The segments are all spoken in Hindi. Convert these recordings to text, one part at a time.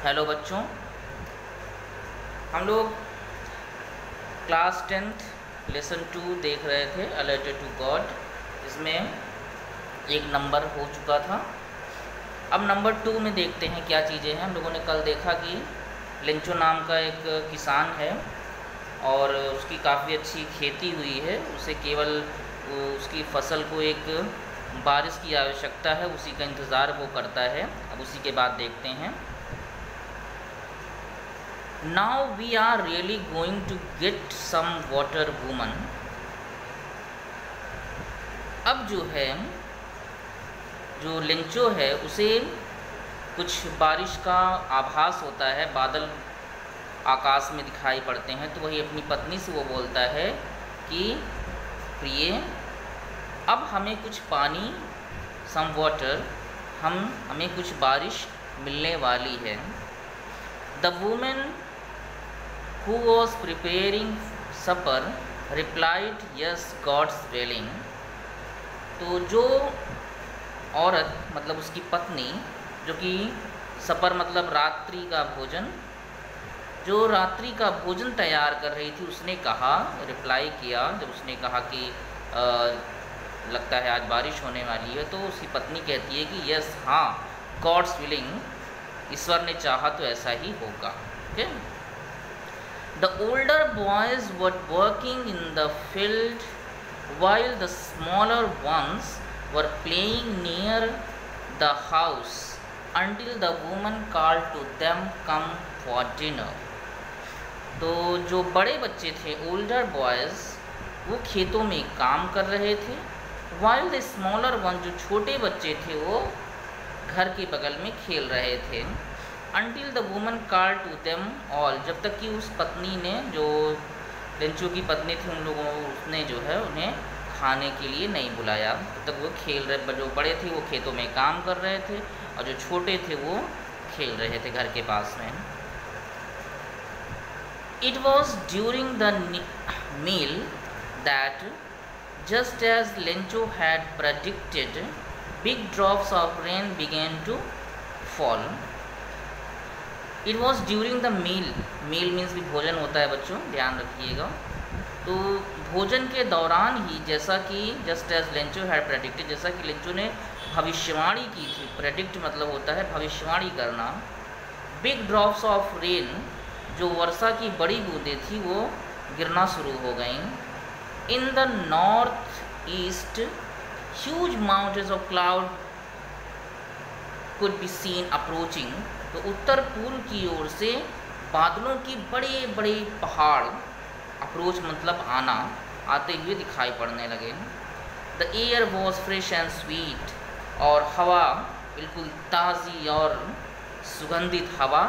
हेलो बच्चों, हम लोग क्लास 10th लेसन 2 देख रहे थे, अ लेटर टू गॉड। इसमें एक नंबर हो चुका था। अब नंबर 2 में देखते हैं क्या चीज़ें हैं। हम लोगों ने कल देखा कि लेंचो नाम का एक किसान है और उसकी काफ़ी अच्छी खेती हुई है। उसे केवल उसकी फसल को एक बारिश की आवश्यकता है, उसी का इंतज़ार वो करता है। अब उसी के बाद देखते हैं। Now we are really going to get some water, woman। अब जो है, जो लेंचो है उसे कुछ बारिश का आभास होता है, बादल आकाश में दिखाई पड़ते हैं। तो वही अपनी पत्नी से वो बोलता है कि प्रिय, अब हमें कुछ पानी, सम वाटर, हमें कुछ बारिश मिलने वाली है। The women who was preparing supper replied, yes, God's willing। तो जो औरत मतलब उसकी पत्नी, जो कि सपर मतलब रात्रि का भोजन, जो रात्रि का भोजन तैयार कर रही थी, उसने कहा, रिप्लाई किया, जब उसने कहा कि लगता है आज बारिश होने वाली है, तो उसकी पत्नी कहती है कि यस, हाँ, गॉड्स विलिंग, ईश्वर ने चाहा तो ऐसा ही होगा। Okay. The older boys were working in the field while the smaller ones were playing near the house until the woman called to them, come for dinner। तो जो बड़े बच्चे थे, older boys, वो खेतों में काम कर रहे थे, while the smaller ones, जो छोटे बच्चे थे, वो घर के बगल में खेल रहे थे। Until the woman called to them all, जब तक कि उस पत्नी ने, जो लेंचो की पत्नी थी, उन लोगों उसने जो है उन्हें खाने के लिए नहीं बुलाया। तब तक वो खेल रहे, जो बड़े थे वो खेतों में काम कर रहे थे और जो छोटे थे वो खेल रहे थे घर के पास में। It was during the meal that, just as Lencho had predicted, big drops of rain began to fall। It was during the meal, meal means भी भोजन होता है बच्चों, ध्यान रखिएगा। तो भोजन के दौरान ही, जैसा कि just as Lencho had predicted, जैसा कि लेंचो ने भविष्यवाणी की थी। प्रेडिक्ट मतलब होता है भविष्यवाणी करना। बिग ड्रॉप्स ऑफ रेन, जो वर्षा की बड़ी बूंदें थी, वो गिरना शुरू हो गईं। In the north east huge mountains of cloud could be seen approaching. तो उत्तर पूर्व की ओर से बादलों की बड़े बड़े पहाड़, अप्रोच मतलब आना, आते हुए दिखाई पड़ने लगे। The air was fresh and sweet, और हवा बिल्कुल ताज़ी और सुगंधित हवा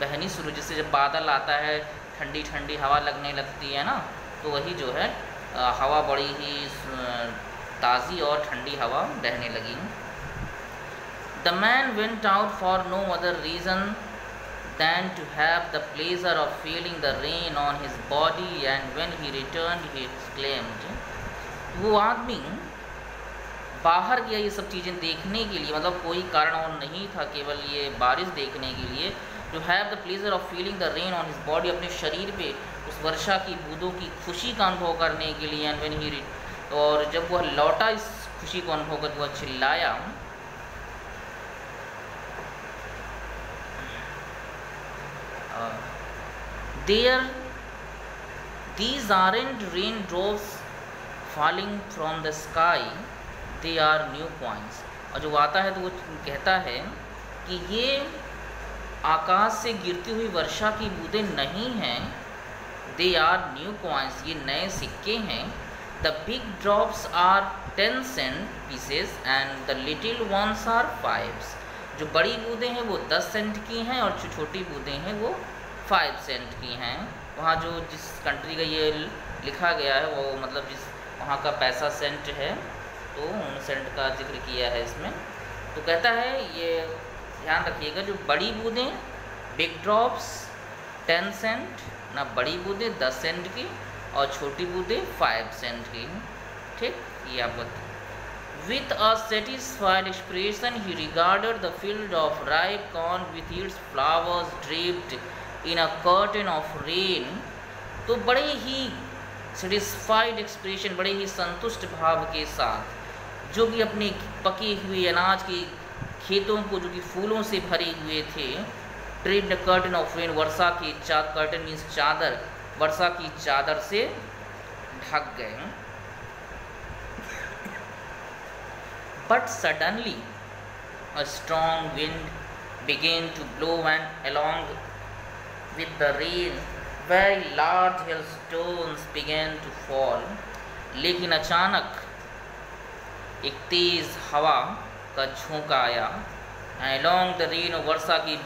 बहनी शुरू। जैसे जब बादल आता है, ठंडी ठंडी हवा लगने लगती है ना, तो वही जो है हवा बड़ी ही ताज़ी और ठंडी हवा बहने लगी। The man went out for no other reason than to have the pleasure of feeling the rain on his body, and when he returned he exclaimed, वो आदमी बाहर गया ये सब चीज़ें देखने के लिए, मतलब कोई कारण और नहीं था, केवल ये बारिश देखने के लिए। To have the pleasure of feeling the rain on his body, अपने शरीर पे उस वर्षा की बूंदों की खुशी का अनुभव करने के लिए। and when he और जब वह लौटा इस खुशी को अनुभव कर, वह चिल्लाया, these aren't raindrops falling from the sky, they are new coins। और जो आता है तो वो कहता है कि ये आकाश से गिरती हुई वर्षा की बूंदें नहीं हैं, they are new coins, ये नए सिक्के हैं। the big drops are 10 cent pieces and the little ones are 5s। जो बड़ी बूंदें हैं वो 10 सेंट की हैं और जो छोटी बूंदें हैं वो 5 सेंट की हैं। वहाँ जो जिस कंट्री का ये लिखा गया है, वो मतलब जिस वहाँ का पैसा सेंट है, तो उन सेंट का जिक्र किया है इसमें। तो कहता है, ये ध्यान रखिएगा, जो बड़ी बूंदें, बिग ड्रॉप्स 10 सेंट ना, बड़ी बूंदें 10 सेंट की और छोटी बूंदें 5 सेंट की। ठीक, ये आप बता। With a satisfied expression, he regarded the field of ripe corn with its flowers draped in a curtain of rain. तो बड़े ही सेटिस्फाइड एक्सप्रेशन, बड़े ही संतुष्ट भाव के साथ, जो कि अपने पके हुए अनाज के खेतों को जो कि फूलों से भरे हुए थे, ड्रेप्ड कर्टन ऑफ रेन, वर्षा की कर्टन मीन्स चादर, वर्षा की चादर से ढक गए। But suddenly a strong wind began to blow, and along with the rain very large hailstones began to fall. लेकिन अचानक एक तेज हवा का झोंका आया, and along the rain, वर्षा के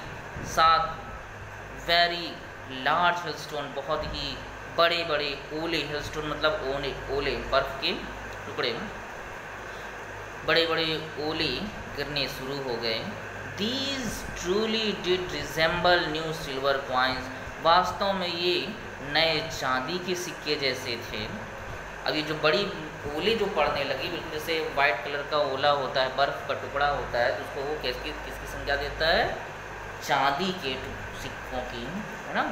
साथ very large hailstone, बहुत ही बड़े बड़े ओले, hailstone मतलब ओले बर्फ के टुकड़े, बड़े बड़े ओले गिरने शुरू हो गए। These truly did resemble new silver coins. वास्तव में ये नए चांदी के सिक्के जैसे थे। अब ये जो बड़ी ओले जो पड़ने लगी, बिल्कुल जैसे वाइट कलर का ओला होता है, बर्फ़ का टुकड़ा होता है, तो उसको वो किसकी संज्ञा देता है? चांदी के सिक्कों की, है ना।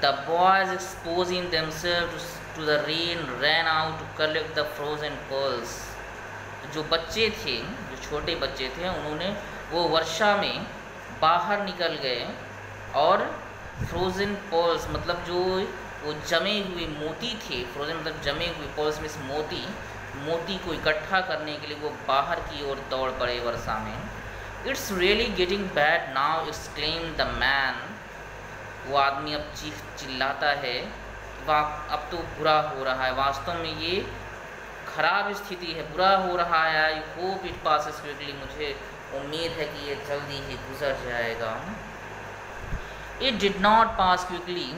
The boys exposing themselves to the rain ran out to collect the frozen pearls. जो बच्चे थे, जो छोटे बच्चे थे, उन्होंने वो वर्षा में बाहर निकल गए और फ्रोज़न पर्ल्स मतलब जो वो जमे हुए मोती थे, फ्रोज़न मतलब जमे हुए, पर्ल्स मीन्स मोती को इकट्ठा करने के लिए वो बाहर की ओर दौड़ पड़े वर्षा में। It's really getting bad now, exclaim the man. वो आदमी अब चिल्लाता है, अब तो बुरा हो रहा है, वास्तव में ये खराब स्थिति है, बुरा हो रहा है। I hope it passes quickly, मुझे उम्मीद है कि ये जल्दी ही गुजर जाएगा। It did not pass quickly,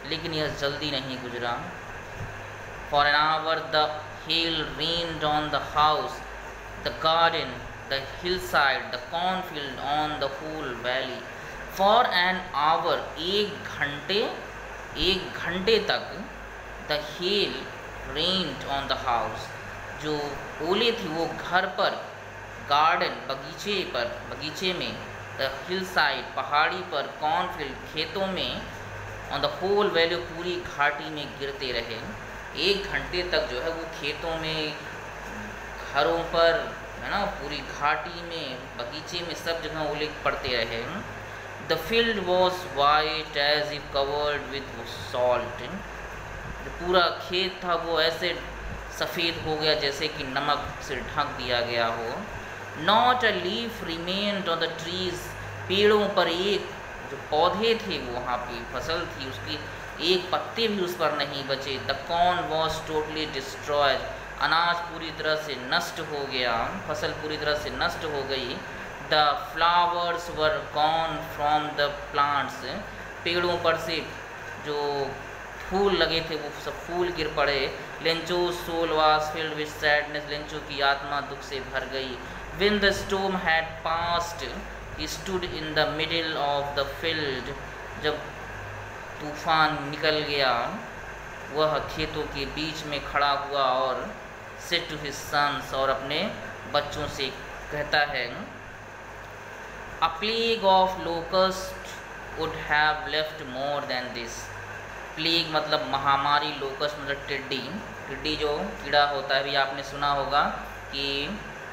लेकिन यह जल्दी नहीं गुजरा। For an hour the hail rained on the house, the garden, the hillside, the cornfield, on the whole valley. For an hour, एक घंटे तक, the hail rained on the house, जो ओले थी वो घर पर, गार्डन बगीचे में, द हिल साइड पहाड़ी पर, कॉर्नफील्ड खेतों में, ऑन द होल वैली पूरी घाटी में गिरते रहे। एक घंटे तक जो है वो खेतों में, घरों पर, है ना, पूरी घाटी में, बगीचे में, सब जगह ओले पड़ते रहे। The field was white as if covered with salt. जो पूरा खेत था वो ऐसे सफ़ेद हो गया जैसे कि नमक से ढक दिया गया हो। Not a leaf remained on the trees. पेड़ों पर एक जो पौधे थे, वो वहाँ पे फसल थी, उसकी एक पत्ते भी उस पर नहीं बचे। The corn was totally destroyed. अनाज पूरी तरह से नष्ट हो गया, फसल पूरी तरह से नष्ट हो गई। The flowers were gone from the plants. पेड़ों पर से जो फूल लगे थे वो सब फूल गिर पड़े। Lencho soul was filled with sadness. Lencho की आत्मा दुख से भर गई। When the storm had passed he stood in the middle of the field. जब तूफान निकल गया, वह खेतों के बीच में खड़ा हुआ और सेड टू हिज सन्स, और अपने बच्चों से कहता है, अ plague of locust would have left more than this. Plague मतलब महामारी, लोकस्ट मतलब टिड्डी जो कीड़ा होता है। भी आपने सुना होगा कि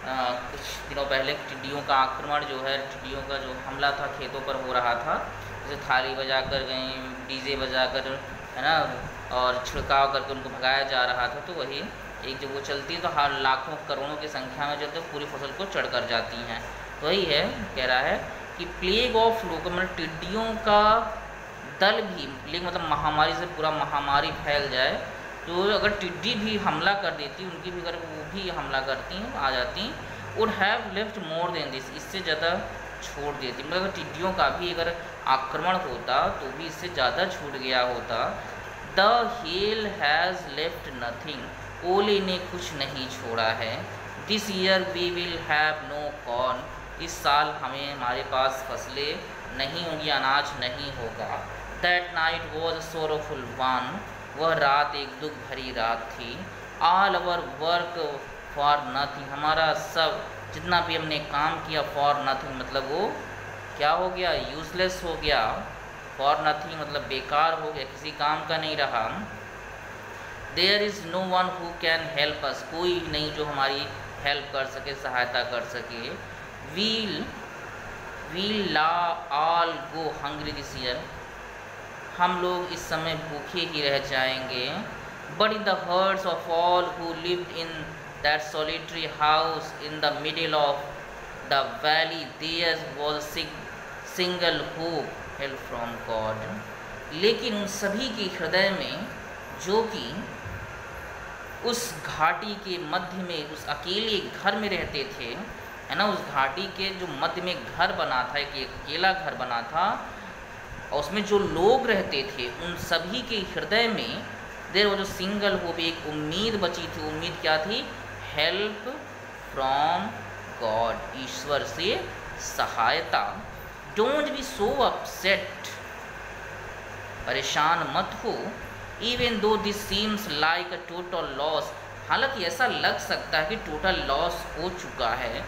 कुछ दिनों पहले टिड्डियों का आक्रमण जो है, टिड्डियों का जो हमला था खेतों पर हो रहा था। जैसे थाली बजाकर गई, डीजे बजाकर, है ना, और छिड़काव करके उनको भगाया जा रहा था। तो वही एक जब वो चलती है तो हर लाखों करोड़ों की संख्या में जब पूरी फसल को चढ़ कर जाती हैं। वही है, कह रहा है कि प्लेग ऑफ लोकल मतलब टिड्डियों का दल भी, प्लेग मतलब महामारी से पूरा महामारी फैल जाए, तो अगर टिड्डी भी हमला कर देती, उनकी भी अगर वो भी हमला करती हैं, आ जाती, would have left more than this, इससे ज़्यादा छोड़ देती। मतलब अगर टिड्डियों का भी अगर आक्रमण होता तो भी इससे ज़्यादा छूट गया होता। The hail has left nothing, ओले ने कुछ नहीं छोड़ा है। This year we will have no corn, इस साल हमारे पास फसलें नहीं होंगी, अनाज नहीं होगा। That night was a sorrowful one, वह रात एक दुख भरी रात थी। All our work for nothing, हमारा सब जितना भी हमने काम किया फॉर नथिंग मतलब वो क्या हो गया, यूजलेस हो गया। फॉर नथिंग मतलब बेकार हो गया, किसी काम का नहीं रहा। There is no one who can help us, कोई नहीं जो हमारी हेल्प कर सके, सहायता कर सके। वील ला all go hungry this year, हम लोग इस समय भूखे ही रह जाएंगे। But in the hearts of all who lived in that solitary house in the middle of the valley there was single hope, help from God. लेकिन उन सभी के हृदय में जो कि उस घाटी के मध्य में उस अकेले घर में रहते थे, है ना, उस घाटी के जो मध्य में घर बना था, एक अकेला घर बना था, और उसमें जो लोग रहते थे उन सभी के हृदय में देर वो जो सिंगल होप, एक उम्मीद बची थी। उम्मीद क्या थी? हेल्प फ्रॉम गॉड, ईश्वर से सहायता। डोंट बी सो अपसेट, परेशान मत हो। Even though this seems like a total loss, हालांकि ऐसा लग सकता है कि टोटल लॉस हो चुका है,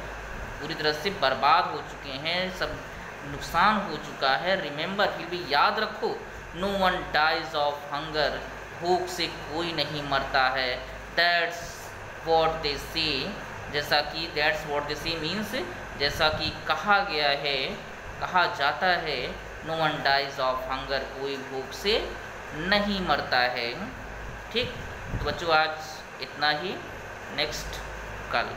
पूरी तरह से बर्बाद हो चुके हैं, सब नुकसान हो चुका है। रिमेंबर, फिर भी याद रखो, no one dies of hunger, भूख से कोई नहीं मरता है। दैट्स वॉट दे से, जैसा कि दैट्स वॉट दे से मीन्स जैसा कि कहा गया है, कहा जाता है, no one dies of hunger, कोई भूख से नहीं मरता है। ठीक, तो बच्चों आज इतना ही, नेक्स्ट कल।